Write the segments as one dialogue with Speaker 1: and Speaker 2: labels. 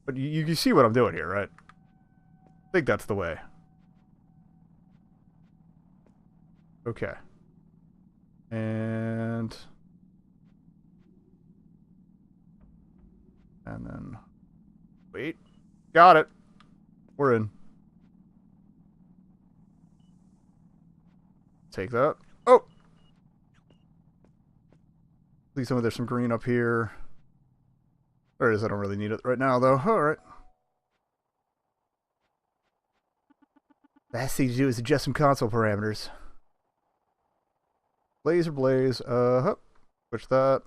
Speaker 1: But you see what I'm doing here, right? I think that's the way. Okay. And then... Wait. Got it. We're in. Take that. Oh! Please tell me there's some green up here. There it is. I don't really need it right now, though. Alright. Last thing to do is adjust some console parameters. Blaze or blaze. Switch that.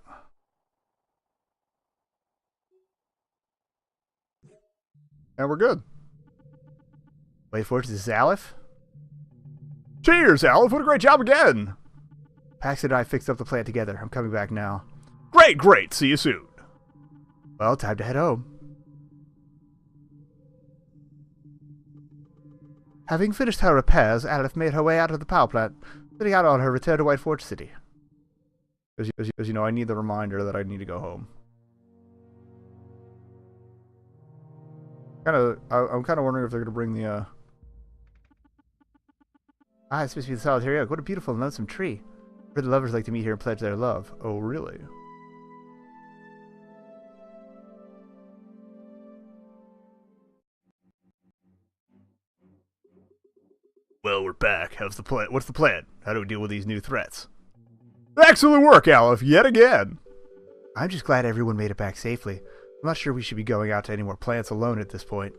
Speaker 1: And we're good. Wait for it. Is this Aleph? Cheers, Aleph. What a great job again. Paxton and I fixed up the plant together. I'm coming back now. Great, great. See you soon. Well, time to head home. Having finished her repairs, Aleph made her way out of the power plant, setting out on her return to White Forge City. As you know, I need the reminder that I need to go home. I'm kind of wondering if they're going to bring the, Ah, it's supposed to be the solitary oak. What a beautiful and lonesome tree. Where the lovers like to meet here and pledge their love. Oh, really? Well, we're back. How's the plan? What's the plan? How do we deal with these new threats? Excellent work, Aleph, yet again! I'm just glad everyone made it back safely. I'm not sure we should be going out to any more plants alone at this point.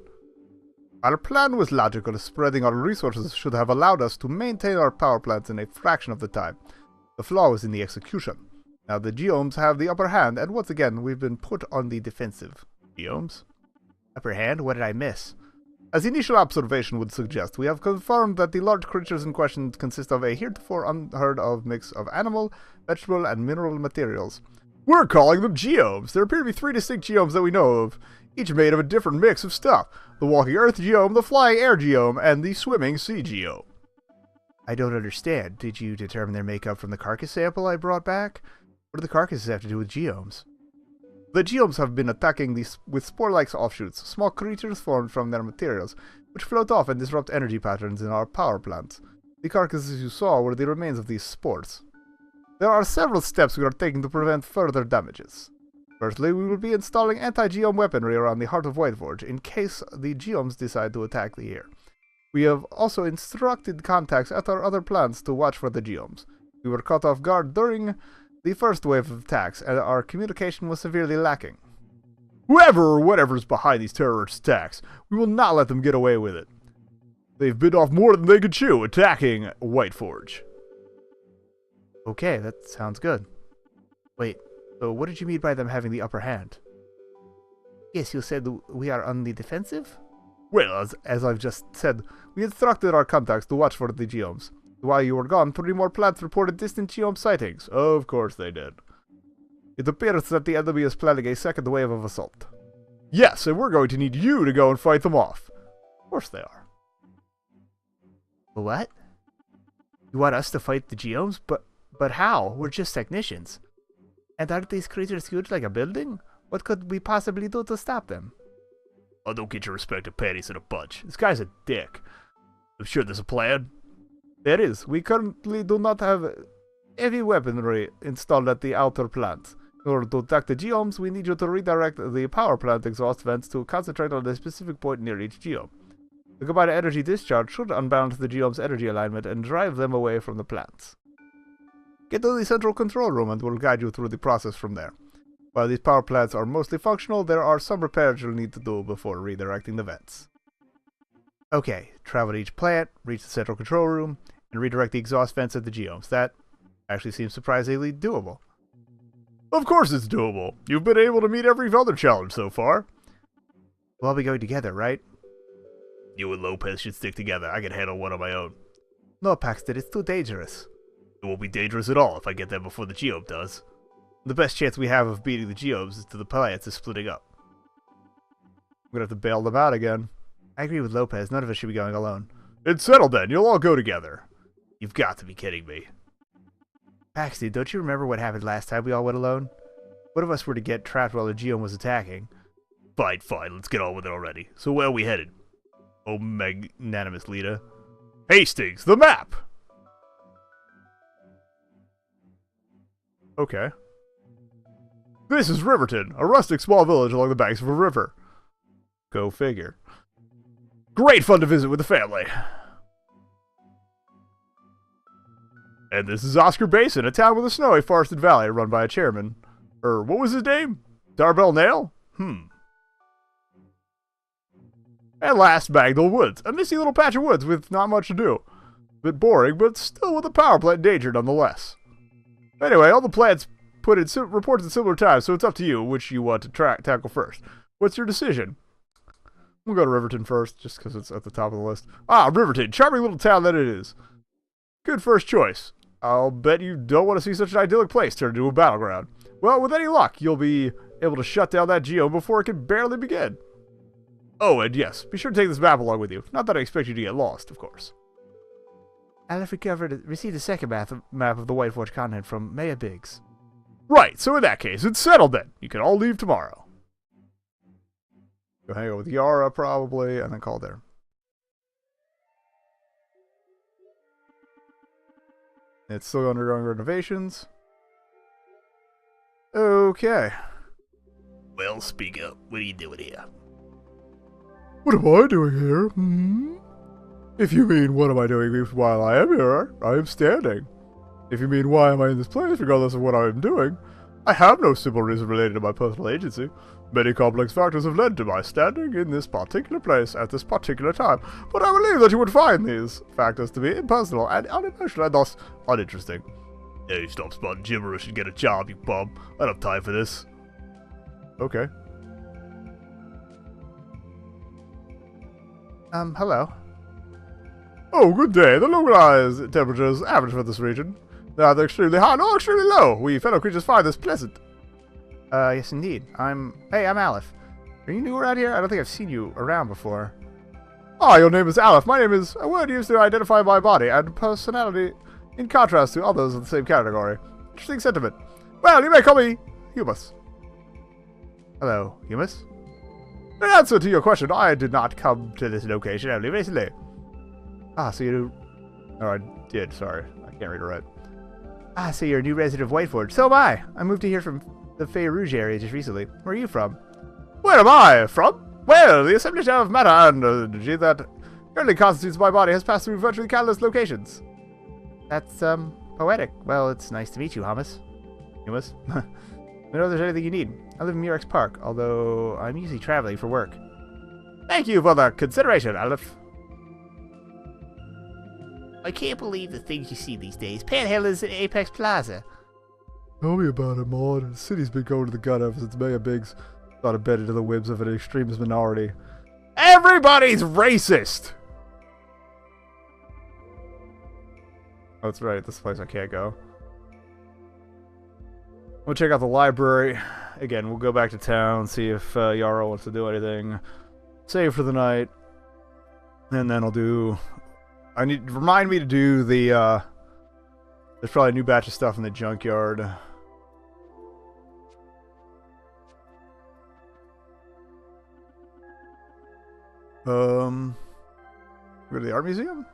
Speaker 1: Our plan was logical. Spreading our resources should have allowed us to maintain our power plants in a fraction of the time. The flaw was in the execution. Now the geomes have the upper hand, and once again, we've been put on the defensive. Geomes? Upper hand? What did I miss? As initial observation would suggest, we have confirmed that the large creatures in question consist of a heretofore unheard of mix of animal, vegetable, and mineral materials. We're calling them geomes. There appear to be 3 distinct geomes that we know of, each made of a different mix of stuff. The walking earth geome, the flying air geome, and the swimming sea geome. I don't understand. Did you determine their makeup from the carcass sample I brought back? What do the carcasses have to do with geomes? The geomes have been attacking these with spore-like offshoots, small creatures formed from their materials, which float off and disrupt energy patterns in our power plants. The carcasses you saw were the remains of these spores. There are several steps we are taking to prevent further damages. Firstly, we will be installing anti-geome weaponry around the heart of Whiteforge, in case the geomes decide to attack the air. We have also instructed contacts at our other plants to watch for the geomes. We were caught off guard during the first wave of attacks, and our communication was severely lacking. Whoever or whatever's behind these terrorist attacks, we will not let them get away with it. They've bit off more than they could chew, attacking Whiteforge. Okay, that sounds good. Wait, so what did you mean by them having the upper hand? Yes, you said we are on the defensive? Well, as I've just said, we instructed our contacts to watch for the geomes. While you were gone, 3 more plants reported distant geome sightings. Of course they did. It appears that the enemy is planning a second wave of assault. Yes, and we're going to need you to go and fight them off. Of course they are. What? You want us to fight the geomes? But how? We're just technicians. And aren't these creatures huge like a building? What could we possibly do to stop them? Oh, don't get your respective panties in a bunch. This guy's a dick. I'm sure there's a plan. There is. We currently do not have heavy weaponry installed at the outer plant. In order to attack the geomes, we need you to redirect the power plant exhaust vents to concentrate on a specific point near each geome. The combined energy discharge should unbalance the geome's energy alignment and drive them away from the plants. Get to the central control room and we'll guide you through the process from there. While these power plants are mostly functional, there are some repairs you'll need to do before redirecting the vents. Okay, travel to each plant, reach the central control room, and redirect the exhaust vents at the geomes. That actually seems surprisingly doable. Of course it's doable. You've been able to meet every other challenge so far. We'll all be going together, right? You and Lopez should stick together. I can handle one on my own. No, Paxton, it's too dangerous. It won't be dangerous at all if I get there before the geome does. The best chance we have of beating the geomes is to the plants is splitting up. I'm gonna have to bail them out again. I agree with Lopez. None of us should be going alone. It's settled then. You'll all go together. You've got to be kidding me. Paxton, don't you remember what happened last time we all went alone? One of us were to get trapped while the geome was attacking. Fine, fine, let's get on with it already. So where are we headed? Oh, magnanimous leader. Hastings, the map! Okay. This is Riverton, a rustic small village along the banks of a river. Go figure. Great fun to visit with the family. And this is Oscar Basin, a town with a snowy forested valley run by a chairman. What was his name? Darbell Nail? And last, Magdal Woods, a misty little patch of woods with not much to do. A bit boring, but still with a power plant danger nonetheless. Anyway, all the plants put in reports at similar times, so it's up to you which you want to tackle first. What's your decision? We'll go to Riverton first, just because it's at the top of the list. Ah, Riverton, charming little town that it is. Good first choice. I'll bet you don't want to see such an idyllic place turn into a battleground. Well, with any luck, you'll be able to shut down that geo before it can barely begin. Oh, and yes, be sure to take this map along with you. Not that I expect you to get lost, of course. Aleph received a second map of the White Forge continent from Maya Biggs. Right, so in that case, it's settled then. You can all leave tomorrow. Go hang out with Yara, probably, and then call there. It's still undergoing renovations. Okay. Well, speak up. What are you doing here? What am I doing here? If you mean what am I doing while I am here, I am standing. If you mean why am I in this place regardless of what I am doing, I have no simple reason related to my personal agency. Many complex factors have led to my standing in this particular place at this particular time, but I believe that you would find these factors to be impersonal and unemotional and thus uninteresting. Hey, stop spouting gibberish and get a job, you bum. I don't have time for this. Okay. Hello. Oh, good day. The localized temperatures average for this region. Neither extremely high nor extremely low. We fellow creatures find this pleasant. Yes indeed. Hey, I'm Aleph. Are you new around here? I don't think I've seen you around before. Ah, your name is Aleph. My name is a word used to identify my body and personality in contrast to others of the same category. Interesting sentiment. Well, you may call me Humus. Hello, Humus? In answer to your question, I did not come to this location only recently. Ah, so you... Oh, I did, sorry. I can't read or write. Ah, so you're a new resident of Whiteforge. So am I. I moved to here from the Fey Rouge area just recently. Where are you from? Where am I from? Well, the assemblage of matter and energy that currently constitutes my body has passed through virtually countless locations. That's, poetic. Well, it's nice to meet you, Humus. Humus? Let me know if there's anything you need. I live in Murex Park, although I'm usually traveling for work. Thank you for the consideration, Aleph. I can't believe the things you see these days. Panhandlers at Apex Plaza. Tell me about it, Maud. The city's been going to the gut ever since Maya Biggs got embedded to the whims of an extremist minority. Everybody's racist! Oh, that's right. This place I can't go. We'll check out the library. Again, we'll go back to town, see if Yara wants to do anything. Save for the night. And then I'll do... remind me to do the, there's probably a new batch of stuff in the junkyard. Go to the art museum?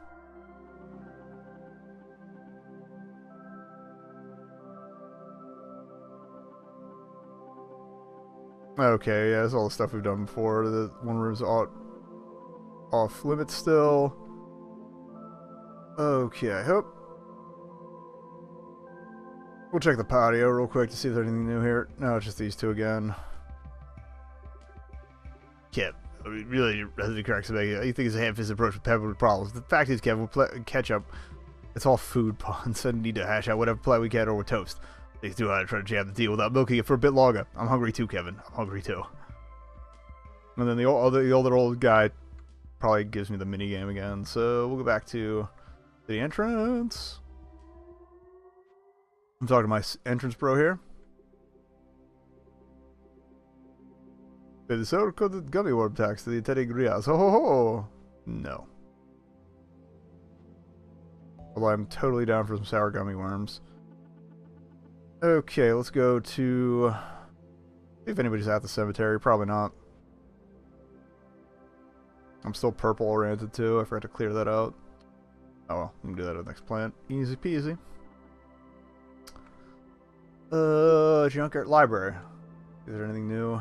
Speaker 1: Okay, yeah, that's all the stuff we've done before. The one room's off limits still. Okay, I hope. We'll check the patio real quick to see if there's anything new here. No, it's just these two again. Kip, I mean, really, Resident Corrects me. You think it's a ham-fisted approach with pepper with problems. The fact is, Kevin, we'll catch up. It's all food puns, and need to hash out whatever play we can or with toast. Things too hard to try to jam the deal without milking it for a bit longer. I'm hungry too, Kevin. I'm hungry too. And then the older old guy probably gives me the mini game again. So we'll go back to the entrance. I'm talking to my entrance bro here. The soda-coated gummy worm tax to the attending Riaz. Ho ho ho! No. Although I'm totally down for some sour gummy worms. Okay, let's go to... See if anybody's at the cemetery. Probably not. I'm still purple oriented too. I forgot to clear that out. Oh well, we can do that at the next plant. Easy peasy. Junkyard library. Is there anything new?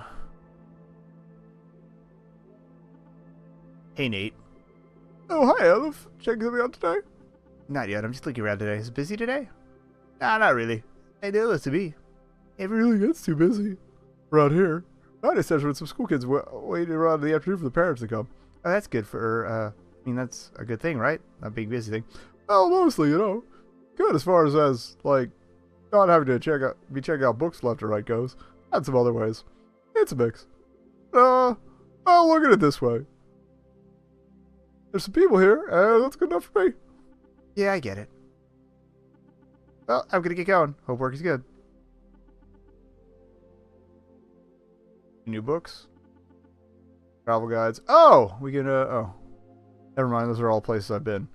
Speaker 1: Hey, Nate. Oh, hi, Elf. Checking something out today? Not yet. I'm just looking around today. Is it busy today? Nah, not really. I know it's to be. It really gets too busy around here. I just when some school kids waiting around in the afternoon for the parents to come. Oh, that's good for, I mean, that's a good thing, right? A big busy thing. Well, mostly, you know. Good as far as like, not having to checking out books left or right goes. And some other ways. It's a mix. I'll look at it this way. There's some people here, and that's good enough for me. Yeah, I get it. Well, I'm gonna get going. Hope work is good. New books? Travel guides. Oh! We can, oh. Never mind, those are all places I've been.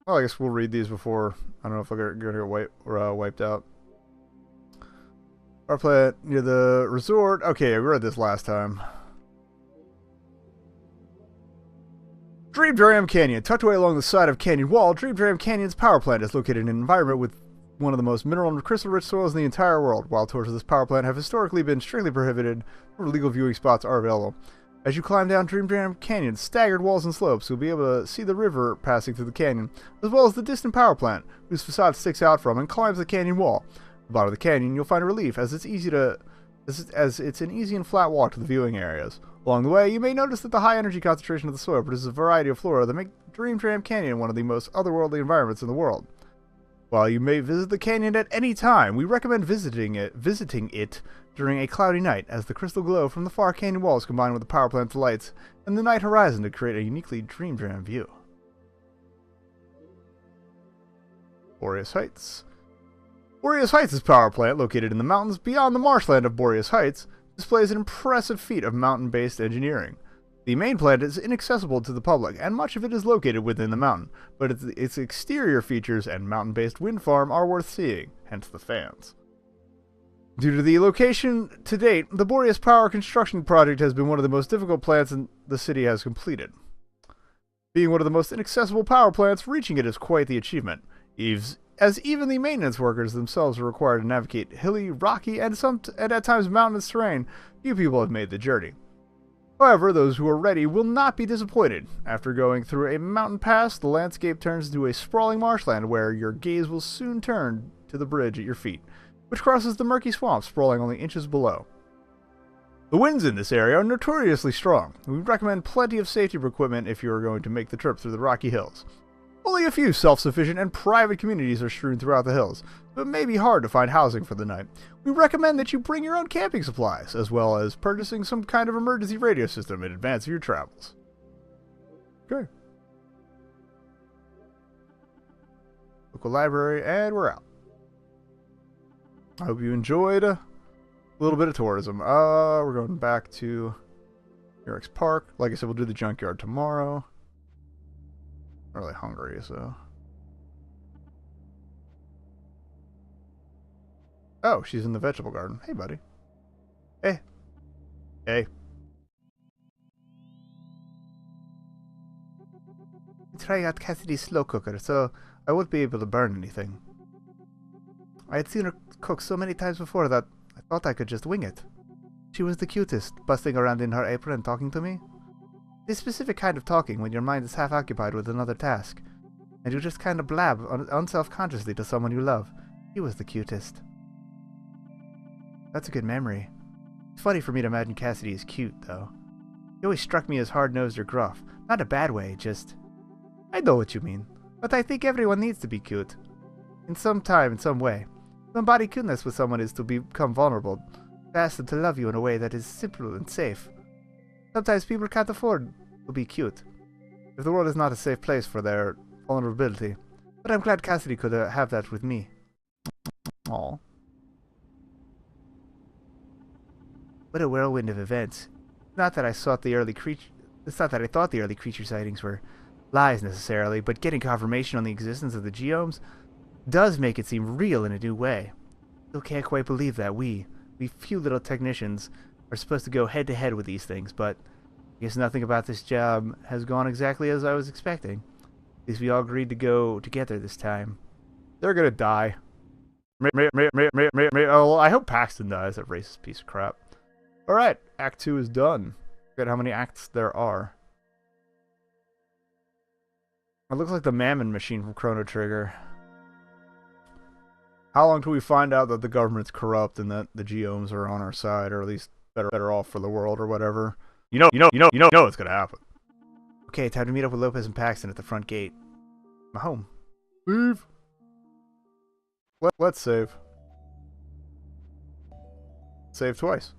Speaker 1: Well, I guess we'll read these before. I don't know if they're gonna get wiped out. Our planet near the resort. Okay, we read this last time. Dream Canyon. Tucked away along the side of Canyon Wall, Dream Canyon's power plant is located in an environment with one of the most mineral and crystal-rich soils in the entire world. Wild tours of this power plant have historically been strictly prohibited, where legal viewing spots are available. As you climb down Dream Canyon's staggered walls and slopes, you'll be able to see the river passing through the canyon, as well as the distant power plant, whose facade sticks out from and climbs the canyon wall. At the bottom of the canyon, you'll find a relief, as it's an easy and flat walk to the viewing areas. Along the way, you may notice that the high energy concentration of the soil produces a variety of flora that make Dream Canyon one of the most otherworldly environments in the world. While you may visit the canyon at any time, we recommend visiting it during a cloudy night, as the crystal glow from the far canyon walls combine with the power plant's lights and the night horizon to create a uniquely Dream view. Boreas Heights. Boreas Heights' power plant, located in the mountains beyond the marshland of Boreas Heights, displays an impressive feat of mountain-based engineering. The main plant is inaccessible to the public, and much of it is located within the mountain, but its exterior features and mountain-based wind farm are worth seeing, hence the fans. Due to the location to date, the Boreas Power construction project has been one of the most difficult plants the city has completed. Being one of the most inaccessible power plants, reaching it is quite the achievement, as even the maintenance workers themselves are required to navigate hilly, rocky, and at times mountainous terrain. Few people have made the journey. However, those who are ready will not be disappointed. After going through a mountain pass, the landscape turns into a sprawling marshland where your gaze will soon turn to the bridge at your feet, which crosses the murky swamp sprawling only inches below. The winds in this area are notoriously strong. We recommend plenty of safety equipment if you are going to make the trip through the rocky hills. Only a few self-sufficient and private communities are strewn throughout the hills, but it may be hard to find housing for the night. We recommend that you bring your own camping supplies, as well as purchasing some kind of emergency radio system in advance of your travels. Okay. Local library, and we're out. I hope you enjoyed a little bit of tourism. We're going back to Eric's Park. Like I said, we'll do the junkyard tomorrow. I'm really hungry, so. Oh, she's in the vegetable garden. Hey, buddy. Hey. Hey. Try out Cassidy's slow cooker, so I won't be able to burn anything. I had seen her cook so many times before that I thought I could just wing it. She was the cutest, busting around in her apron and talking to me. This specific kind of talking when your mind is half occupied with another task, and you just kind of blab unself-consciously to someone you love. He was the cutest. That's a good memory. It's funny for me to imagine Cassidy as cute, though. He always struck me as hard-nosed or gruff. Not in a bad way, just... I know what you mean, but I think everyone needs to be cute. In some time, in some way. To embody cuteness with someone is to become vulnerable, to ask them to love you in a way that is simple and safe. Sometimes people can't afford to be cute, if the world is not a safe place for their vulnerability. But I'm glad Cassidy could have that with me. Aww. What a whirlwind of events. It's not that I thought the early creature sightings were lies necessarily, but getting confirmation on the existence of the geomes does make it seem real in a new way. Still can't quite believe that we few little technicians, are supposed to go head to head with these things, but I guess nothing about this job has gone exactly as I was expecting. At least we all agreed to go together this time. They're gonna die. Oh, I hope Paxton dies, that racist piece of crap. Alright, Act 2 is done. Forget how many acts there are. It looks like the Mammon machine from Chrono Trigger. How long till we find out that the government's corrupt and that the geomes are on our side, or at least better off for the world or whatever? You know it's gonna happen. Okay, time to meet up with Lopez and Paxton at the front gate. I'm home. Leave. Let's save. Save twice.